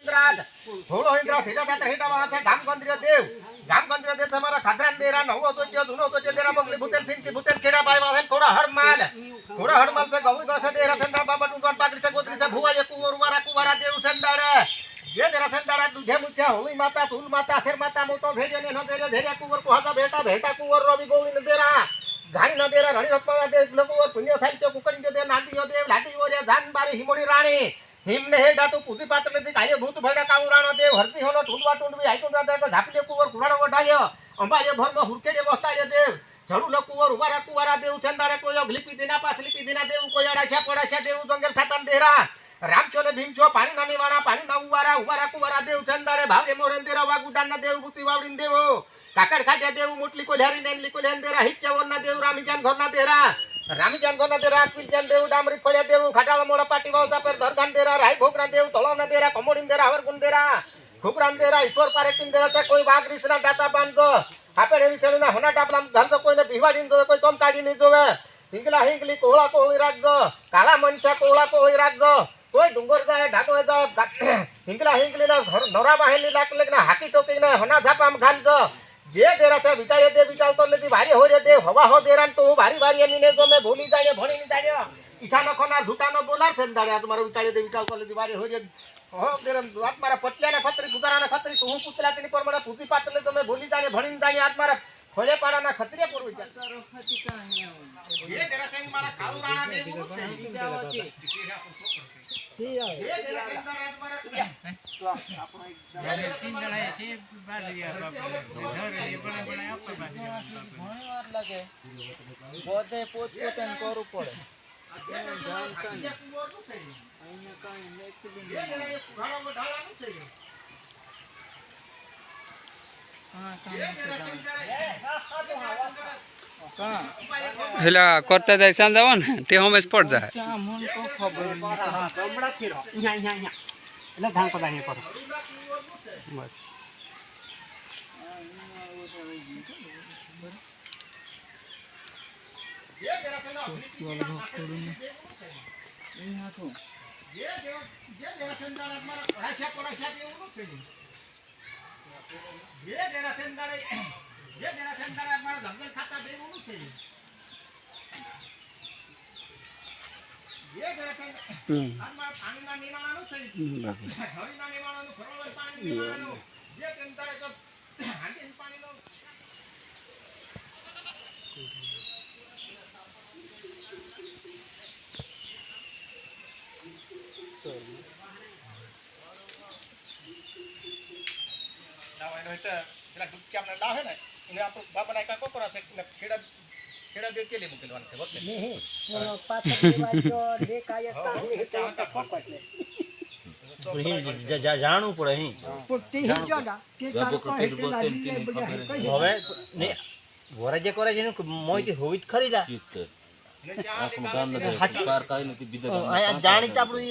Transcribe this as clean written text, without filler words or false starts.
इंद्राज होळो इंद्रा सीधा जाता हेटा वहां से गामगंद्र देव से हमारा खतरन देरा नवो सोच्यो दुनो सोच्यो देरा बगली भूतन सिंह की भूतन खेड़ा पाए वाले थोड़ा हरमाल से गौरी गण से देरा चंद्र बाबा टुकड़ पाकड़ी से गोत्री से भुवा ये कुवारा देव चंदाड़े जे देरा चंदाड़ा दूधे मुठ्या होली माता तुल माता शेर माता मोतो भेजे ने न देरे धेरे कुवर को हाथा बेटा कुवर रवि गोविंद देरा घाई न देरा रणी रत्मा दे कुवर पुण्य साहित्य कुकड़ी दे नाटी देव लाटी ओरे जानबारी हिमोड़ी राणी हिमने हेडा तो पुती पातले दी काये भूत भड़ा काउराणो देव हरसी होनो टुंडवा टुंडवी आइटुंडा दे झापले कुवर कुराणो वढायो अंबाये भरनो हुरकेडे बस्ताये देव झड़ू कुवर कुवारा देव चंदाड़े कोई अगलिपी दिना पासलिपी दिना देव कोई अड़ाछा पड़ाछा देव जंगल खातन देरा रामचो ने भीमचो पानी नानी वाणा पानी ना उवारा कुवारा देव चंदाड़े भावे मोड़न देरा वागुडान देव बुची वावड़ीन देव काकड़ खाटे देव मुटली को ल्यारी नेनली को ल्यान देरा हिच्चवोन ना देव रामीजान घरना देरा रामीजान घरना देरा अकिलजान देव डामरी फळे देव खाटाला मोड़ा पाटी वावसा पर दरगान देरा राई भोगना देव तळवना देरा कमोडीन देरा हवरगुन देरा खुपरान देरा ईश्वर पारेकिन देरा ते कोई वाग रिसना दाता बांधो हापेडे विचळीना होना डाबला धंधो कोईने बिहवाडीन जोवे कोई चमकाडी नहीं जोवे हिंगला हिंगली कोहळा कोहळी राखजो काळा मनशा कोहळा कोहळी राखजो कोई डुंगर जाए ढाको जा हिंगला हिंगली ना नोरा बाहेली लागले ना हाकी टोकी ना होना झापाम घालजो जे देराचा विचार दे विचार तो लेती भारी हो रे दे हवा हो देरान तो भारी भारी ने जो मैं भूली जाए भणी नहीं जाए इठा न खोना झूठा न बोला संदाड़े तुम्हारे विचार दे विचार तो लेती भारी हो रे हो देरन बात मारा पटल्या ना खतरी गुजारा ना खतरी तू पुतला तेनी पर मला पुती पातले तो मैं भूली जाने भणी नहीं जाने आज मारा खोले पाड़ा ना खतरी पर विचार ये देराचा मारा काळू राणा दे बोलू ये देरा संदाड़ आज मारा तो आपण तीन जण ऐसे बाजरिया घर ये बड़ा आपको बाजरिया घणीवार लागे પોતે પોતપોતાને કરવું પડે જાણ કાઈ અહીંયા કાઈ એકલી એ ઘણો વઢાળાનું છે હા કામ हेला करता जाए सान जाओ ने ते हमें पड़ जाए मन को खबर हां गमड़ा फिरो यहाँ એટલે ધાન પદાણી કરો બસ ये जरा चलो यहाँ तो ये जरा चंदाड़ा हमारा पढ़ाशा के उनो से ये जरा चंदाड़ा हमारा दंगल खाता दे उनो से ये जरा हमारा पानी ना निवानो से घरी ना निवानो फरोल पानी निवानो ये चंदाड़ा तो हांडी पानी नो ना वाला होता तेरा डुक्या में ला है ना इन्हें आप बाबा नायका को करा से खेड़ा दे के ले मुकेलवान से होते नहीं वो पाता देवाजो देखायता चाहता पकड़ले जा जाणू पड़े ही पुट्टी ही जोड़ा के तारो हेटेला लिए बजा હવે ને વરા જે કરે છે ને મોઈથી હોવી જ ખરીલા આપણું ગામ નથી પાર કાઈ નથી બીજા જાણીતા આપણું